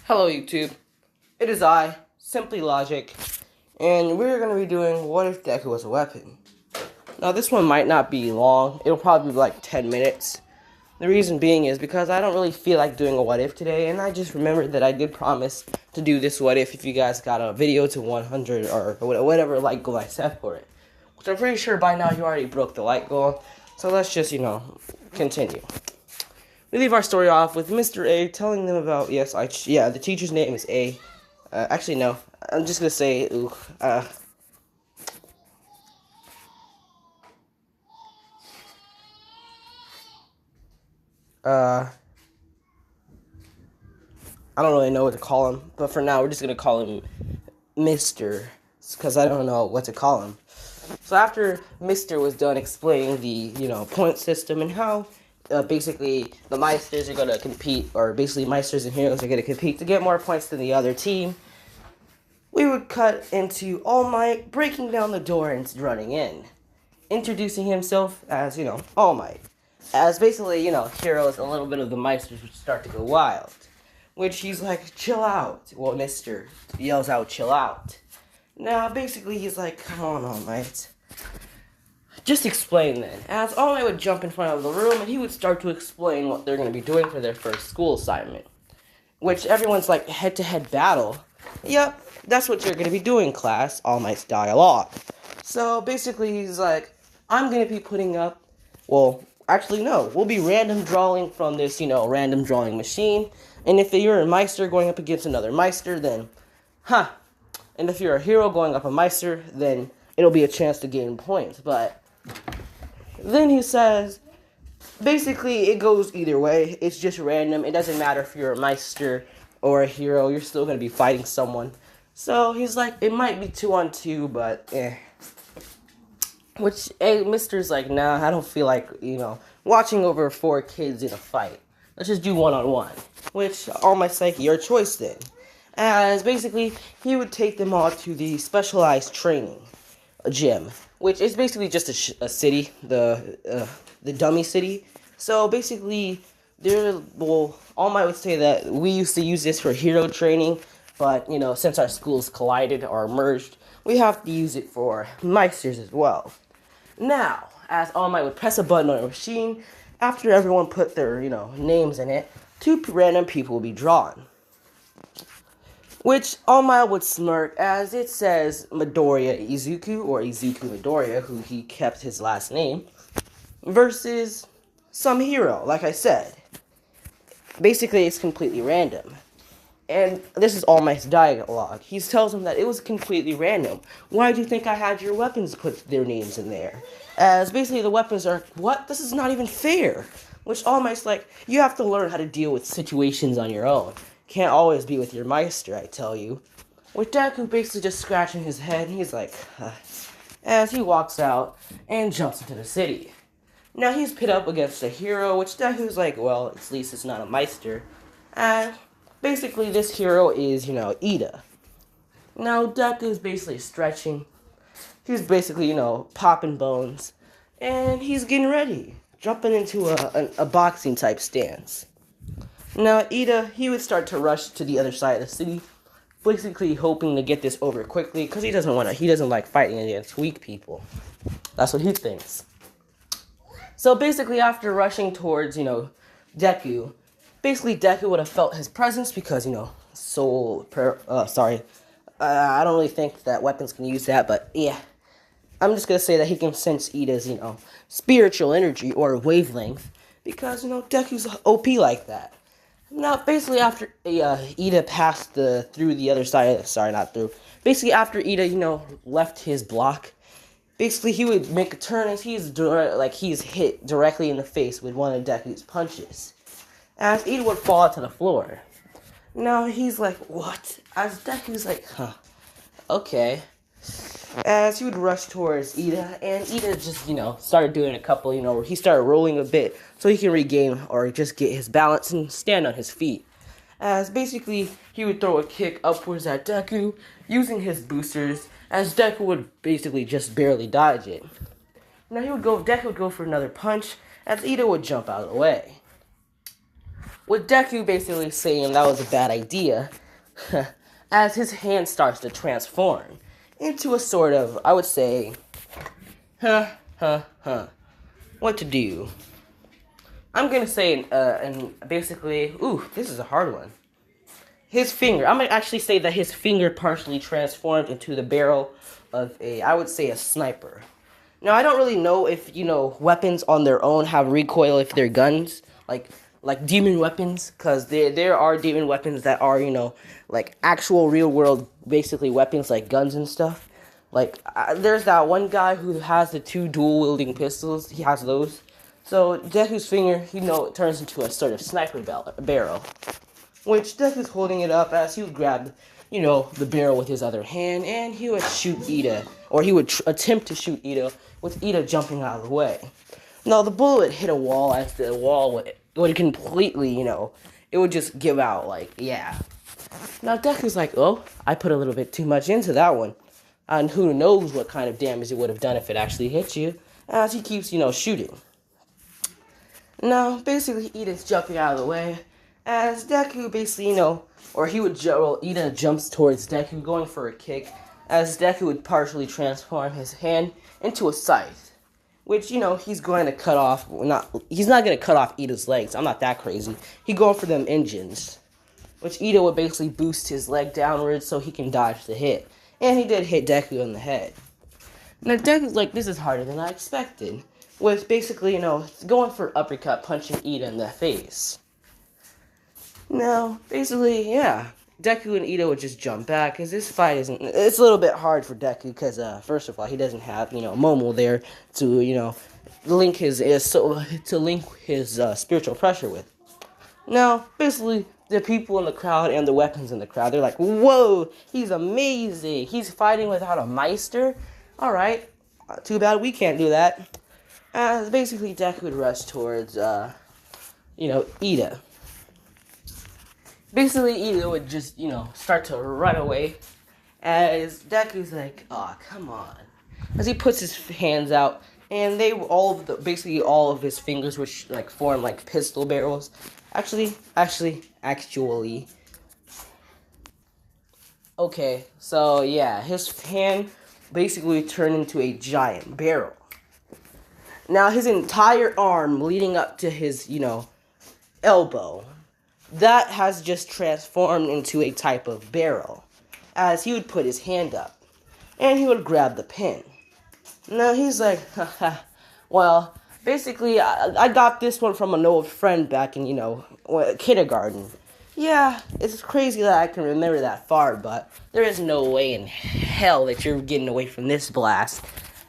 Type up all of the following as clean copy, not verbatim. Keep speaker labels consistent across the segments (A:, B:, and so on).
A: Hello YouTube, it is I, Simply Logic, and we're going to be doing What If Deku Was a Weapon. Now this one might not be long, it'll probably be like 10 minutes. The reason being is because I don't really feel like doing a What If today, and I just remembered that I did promise to do this What If you guys got a video to 100 or whatever like goal I set for it. Which I'm pretty sure by now you already broke the like goal, so let's just, continue. We leave our story off with Mr. A telling them about, the teacher's name is A. Actually, no. I'm just gonna say, I don't really know what to call him, but for now, we're just gonna call him Mr. because I don't know what to call him. So after Mr. was done explaining the, point system and how basically the Meisters are going to compete, or basically Meisters and Heroes are going to compete to get more points than the other team, we would cut into All Might breaking down the door and running in, introducing himself as, All Might. As basically, Heroes, a little bit of the Meisters would start to go wild. Which he's like, chill out. Well, Mr. yells out, chill out. Now, basically, he's like, come on, All Might. Just explain then. As All Might would jump in front of the room and he would start to explain what they're going to be doing for their first school assignment. Which everyone's like, head-to-head battle. Yep, that's what you're going to be doing, class. All Might's dialogue. So basically, he's like, I'm going to be putting up, well, actually, no. We'll be random drawing from this, random drawing machine. And if you're a Meister going up against another Meister, then, And if you're a hero going up a Meister, then it'll be a chance to gain points. But then he says, basically, it goes either way. It's just random. It doesn't matter if you're a Meister or a hero. You're still going to be fighting someone. So he's like, it might be 2-on-2, but Which, Mister's like, nah, I don't feel like, watching over 4 kids in a fight. Let's just do 1-on-1. Which, All Might's like, your choice then. As basically, he would take them all to the specialized training gym, which is basically just a city, the dummy city. So basically, All Might would say that we used to use this for hero training, but, since our schools collided or merged, we have to use it for Meisters as well. Now, as All Might would press a button on a machine, after everyone put their, names in it, 2 random people would be drawn. Which All Might would smirk as it says Midoriya Izuku, or Izuku Midoriya, who he kept his last name, versus some hero, like I said. Basically, it's completely random. And this is All Might's dialogue. He tells him that it was completely random. Why do you think I had your weapons put their names in there? As basically the weapons are, what? This is not even fair. Which All Might's like, you have to learn how to deal with situations on your own. Can't always be with your Meister, I tell you. With Deku basically just scratching his head, he's like, as he walks out and jumps into the city. Now he's pit up against a hero, which Deku's like, well, at least it's not a Meister. And basically this hero is, Ida. Now Deku's basically stretching. He's basically, popping bones. And he's getting ready. Jumping into a boxing type stance. Now, Ida, he would start to rush to the other side of the city, basically hoping to get this over quickly, because he doesn't like fighting against weak people. That's what he thinks. So basically, after rushing towards, Deku, basically Deku would have felt his presence because, I don't really think that weapons can use that, but yeah. I'm just gonna say that he can sense Ida's, spiritual energy or wavelength, because, Deku's OP like that. Now, basically, after Ida passed through the other side, basically, after Ida, left his block, basically, he would make a turn as he's hit directly in the face with one of Deku's punches. As Ida would fall to the floor. Now, he's like, what? As Deku's like, okay. As he would rush towards Ida, and Ida just, started doing a couple, where he started rolling a bit so he can regain or just get his balance and stand on his feet. As basically, he would throw a kick upwards at Deku using his boosters, as Deku would basically just barely dodge it. Now Deku would go for another punch, as Ida would jump out of the way. with Deku basically saying that was a bad idea, as his hand starts to transform into a sort of, I would say, what to do. I'm gonna say, and basically, ooh, this is a hard one. His finger, I'm gonna actually say that his finger partially transformed into the barrel of I would say a sniper. Now, I don't really know if, weapons on their own have recoil if they're guns, like demon weapons, because there are demon weapons that are, like actual real world, basically weapons like guns and stuff. Like, there's that one guy who has the 2 dual wielding pistols, he has those. So, Deku's finger, turns into a sort of sniper barrel, which Deku's holding it up as he would grab, the barrel with his other hand, and he would shoot Ida, or he would attempt to shoot Ida, with Ida jumping out of the way. Now, the bullet would hit a wall, as the wall would completely, it would just give out, like, yeah. Now, Deku's like, oh, I put a little bit too much into that one, and who knows what kind of damage it would have done if it actually hit you, as he keeps, shooting. Now, basically, Ida's jumping out of the way, as Deku basically, or he would, Ida jumps towards Deku, going for a kick, as Deku would partially transform his hand into a scythe, which, he's going to cut off, he's not going to cut off Ida's legs, I'm not that crazy, he's going for them engines, which Ida would basically boost his leg downwards so he can dodge the hit, and he did hit Deku in the head. Now, Deku's like, this is harder than I expected, with basically, going for uppercut, punching Ida in the face. Now, basically, yeah, Deku and Ida would just jump back, because this fight it's a little bit hard for Deku, because, first of all, he doesn't have, Momo there to, link his spiritual pressure with. Now, basically, the people in the crowd and the weapons in the crowd, they're like, whoa, he's amazing, he's fighting without a Meister? Alright, too bad we can't do that. Basically, Deku would rush towards, Ida. Basically, Ida would just, start to run away, as Deku's like, oh, come on. As he puts his hands out, and basically all of his fingers would, form, like, pistol barrels. Actually. Okay, so, yeah, his hand basically turned into a giant barrel. Now, his entire arm leading up to his, elbow, that has just transformed into a type of barrel, as he would put his hand up, and he would grab the pin. Now, he's like, haha, well, basically, I got this one from an old friend back in, kindergarten. Yeah, it's crazy that I can remember that far, but there is no way in hell that you're getting away from this blast,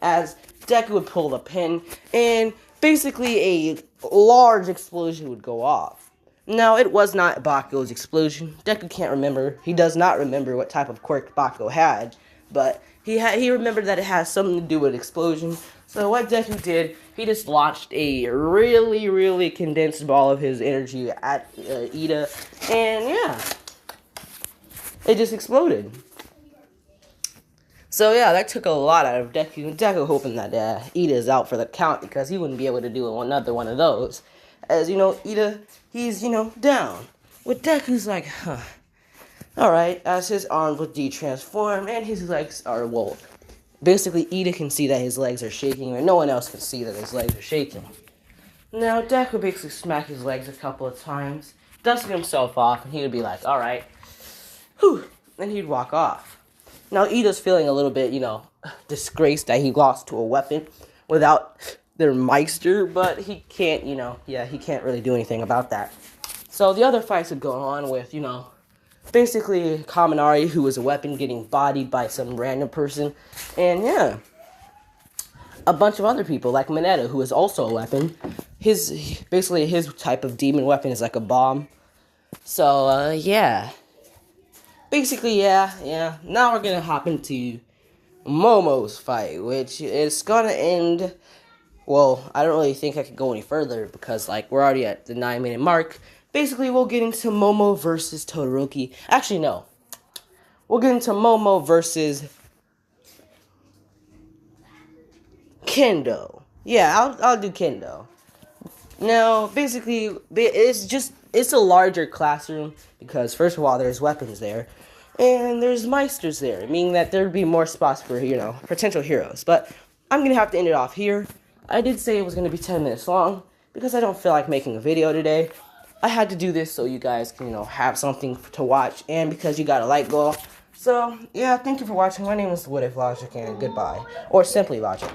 A: as Deku would pull the pin, and basically a large explosion would go off. Now, it was not Bakugo's explosion. Deku can't remember. He does not remember what type of quirk Bakugo had, but he remembered that it has something to do with explosion. So what Deku did, he just launched a really, really condensed ball of his energy at Ida, and yeah, it just exploded. So yeah, that took a lot out of Deku. Deku hoping that Ida is out for the count, because he wouldn't be able to do another one of those. As, Ida, he's, down. With Deku's like, huh. Alright, as his arms would de-transform, and his legs are, basically Ida can see that his legs are shaking, and no one else can see that his legs are shaking. Now, Deku basically smacked his legs a couple of times, dusting himself off, and he would be like, alright, whew, and he'd walk off. Now, Ida's feeling a little bit, disgraced that he lost to a weapon without their Meister, but he can't, he can't really do anything about that. So the other fights would go on with, basically Kaminari, who was a weapon, getting bodied by some random person, and yeah, a bunch of other people, like Mineta, who is also a weapon. His type of demon weapon is like a bomb. So, yeah. Basically, yeah. Now we're gonna hop into Momo's fight, which is gonna end. Well, I don't really think I could go any further, because, we're already at the 9-minute mark. Basically, we'll get into Momo versus Todoroki. Actually, no. We'll get into Momo versus Kendo. Yeah, I'll do Kendo. Now, basically, it's just it's a larger classroom because, first of all, there's weapons there, and there's meisters there, meaning that there'd be more spots for, potential heroes. But I'm gonna have to end it off here. I did say it was gonna be 10 minutes long because I don't feel like making a video today. I had to do this so you guys can, have something to watch, and because you got a light goal. So, yeah, thank you for watching. My name is What If Logic, and goodbye. Or Simply Logic.